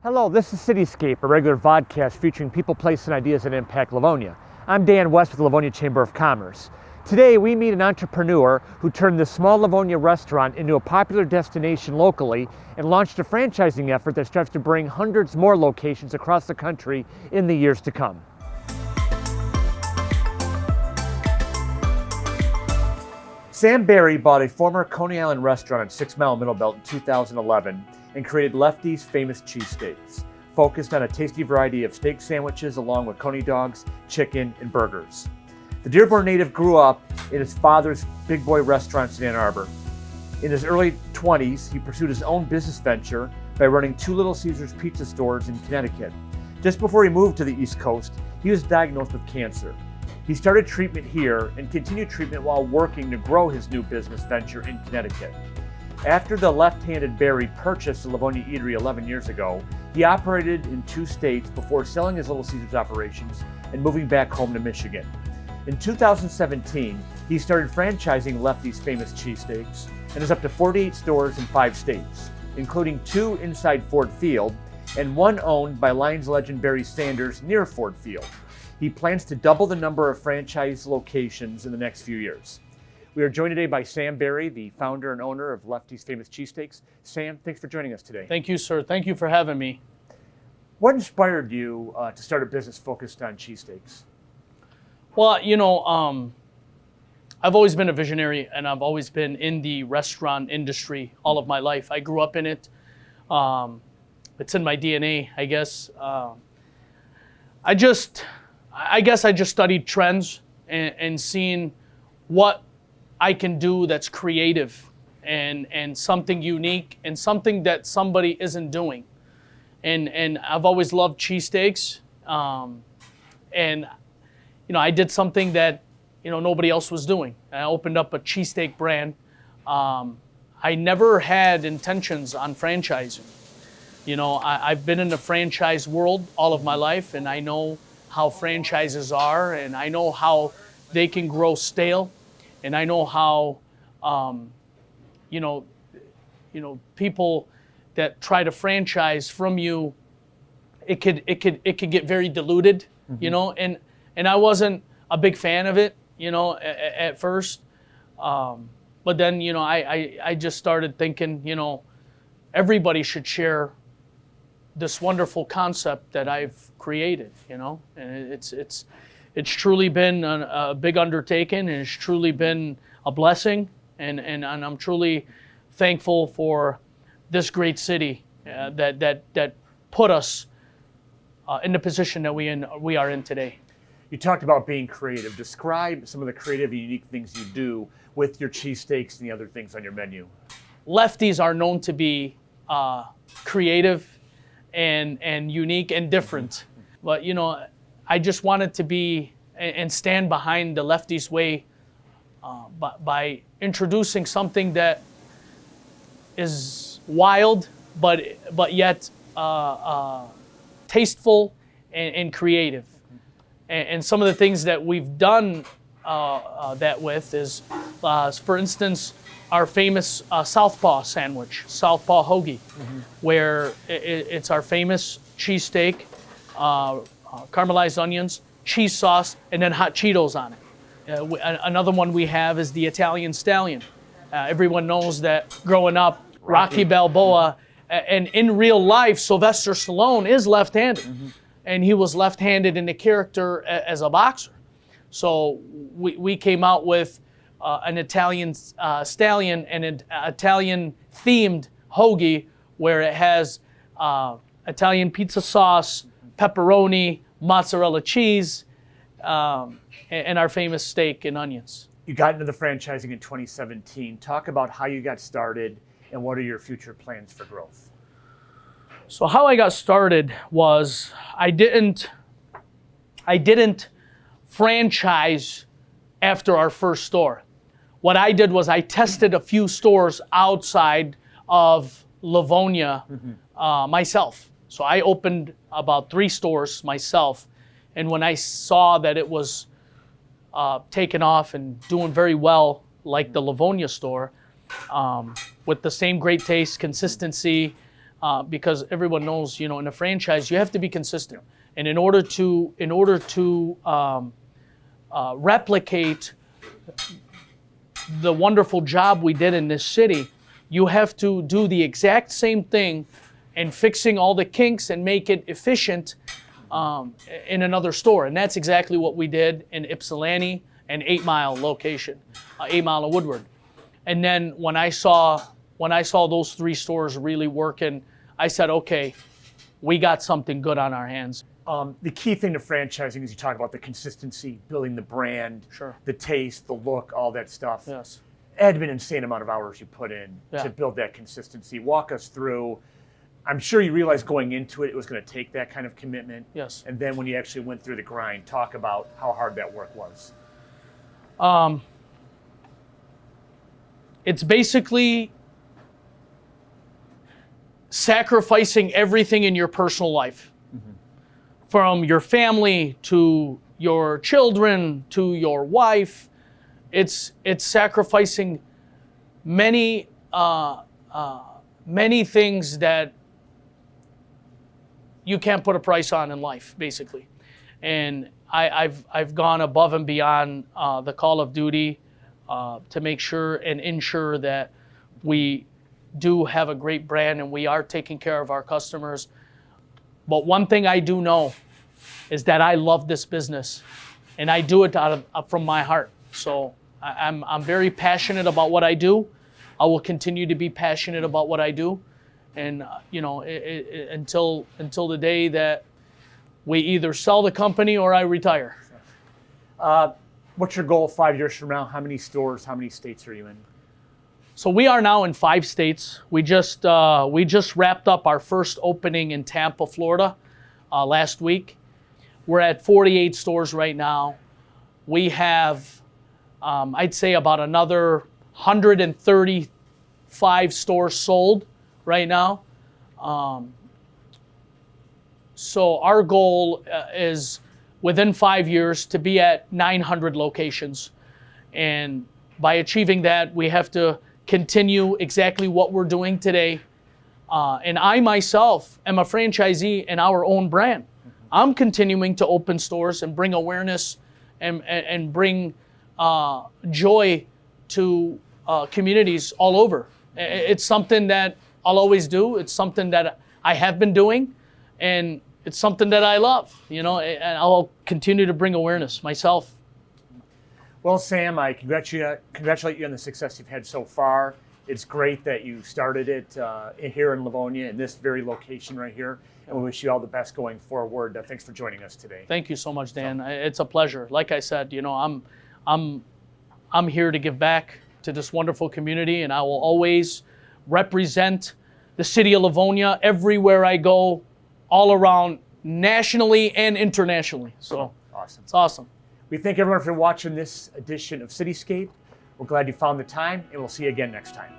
Hello, this is Cityscape, a regular vodcast featuring people, places, and ideas that impact Livonia. I'm Dan West with the Livonia Chamber of Commerce. Today we meet an entrepreneur who turned this small Livonia restaurant into a popular destination locally and launched a franchising effort that strives to bring hundreds more locations across the country in the years to come. Sam Berry bought a former Coney Island restaurant on 6 Mile Middlebelt in 2011 and created Lefty's famous cheesesteaks, focused on a tasty variety of steak sandwiches along with coney dogs, chicken, and burgers. The Dearborn native grew up in his father's big boy restaurants in Ann Arbor. In his early 20s, he pursued his own business venture by running 2 Little Caesars pizza stores in Connecticut. Just before he moved to the East Coast, he was diagnosed with cancer. He started treatment here and continued treatment while working to grow his new business venture in Connecticut. After the left-handed Berry purchased the Livonia Eatery 11 years ago, he operated in 2 states before selling his Little Caesars operations and moving back home to Michigan. In 2017, he started franchising Lefty's famous cheesesteaks and is up to 48 stores in 5 states, including 2 inside Ford Field and 1 owned by Lions legend Barry Sanders near Ford Field. He plans to double the number of franchise locations in the next few years. We are joined today by Sam Berry, the founder and owner of Lefty's famous cheesesteaks. Sam, thanks for joining us today. Thank you, sir. Thank you for having me. What inspired you to start a business focused on cheesesteaks? Well, I've always been a visionary, and I've always been in the restaurant industry all of my life. I grew up in it. It's in my DNA, I guess. I guess I just studied trends and seen what I can do that's creative and something unique and something that somebody isn't doing. And I've always loved cheesesteaks. And I did something that nobody else was doing. I opened up a cheesesteak brand. I never had intentions on franchising. I've been in the franchise world all of my life, and I know how franchises are, and I know how they can grow stale, and I know how people that try to franchise from you, it could get very diluted, and I wasn't a big fan of it, at first, but then I just started thinking, everybody should share this wonderful concept that I've created, and it's truly been a big undertaking, and it's truly been a blessing, and I'm truly thankful for this great city that put us in the position that we are in today. You talked about being creative. Describe some of the creative and unique things you do with your cheesesteaks and the other things on your menu. Lefties are known to be creative and unique and different. But I just wanted to be and stand behind the Lefty's way by introducing something that is wild, but yet tasteful and creative. And some of the things that we've done that with is, for instance, our famous Southpaw sandwich, Southpaw hoagie, where it's our famous cheesesteak, caramelized onions, cheese sauce, and then hot Cheetos on it. Another one we have is the Italian Stallion. Everyone knows that growing up, Rocky Balboa, and in real life, Sylvester Stallone is left-handed, and he was left-handed in the character as a boxer. So we came out with an Italian Stallion and an Italian-themed hoagie where it has Italian pizza sauce, pepperoni, mozzarella cheese, and our famous steak and onions. You got into the franchising in 2017. Talk about how you got started and what are your future plans for growth? So how I got started was I didn't franchise after our first store. What I did was I tested a few stores outside of Livonia myself. So I opened about 3 stores myself, and when I saw that it was taking off and doing very well, like the Livonia store, with the same great taste, consistency, because everyone knows, in a franchise, you have to be consistent. And in order to replicate the wonderful job we did in this city, you have to do the exact same thing and fixing all the kinks and make it efficient in another store. And that's exactly what we did in Ypsilanti and 8 Mile location, 8 Mile of Woodward. And then when I saw those 3 stores really working, I said, okay, we got something good on our hands. The key thing to franchising is you talk about the consistency, building the brand, Sure. the taste, the look, all that stuff. Yes. It had been an insane amount of hours you put in Yeah. to build that consistency. Walk us through. I'm sure you realized going into it, it was going to take that kind of commitment. Yes. And then when you actually went through the grind, talk about how hard that work was. It's basically sacrificing everything in your personal life, from your family to your children to your wife. It's sacrificing many things that you can't put a price on in life, basically. And I've gone above and beyond the call of duty to make sure and ensure that we do have a great brand and we are taking care of our customers. But one thing I do know is that I love this business, and I do it from my heart. So I'm very passionate about what I do. I will continue to be passionate about what I do, and until the day that we either sell the company or I retire. What's your goal 5 years from now? How many stores, how many states are you in? So we are now in 5 states. We just wrapped up our first opening in Tampa, Florida, last week. We're at 48 stores right now. We have, I'd say, about another 135 stores sold right now. So our goal is within 5 years to be at 900 locations. And by achieving that, we have to continue exactly what we're doing today. And I myself am a franchisee in our own brand. I'm continuing to open stores and bring awareness and bring joy to communities all over. It's something that I'll always do. It's something that I have been doing, and it's something that I love, and I'll continue to bring awareness myself. Well, Sam, I congratulate you on the success you've had so far. It's great that you started it here in Livonia, in this very location right here, and we wish you all the best going forward. Thanks for joining us today. Thank you so much, Dan. It's a pleasure. Like I said, I'm here to give back to this wonderful community, and I will always represent the city of Livonia everywhere I go, all around, nationally and internationally. So awesome. It's awesome. We thank everyone for watching this edition of Cityscape. We're glad you found the time, and we'll see you again next time.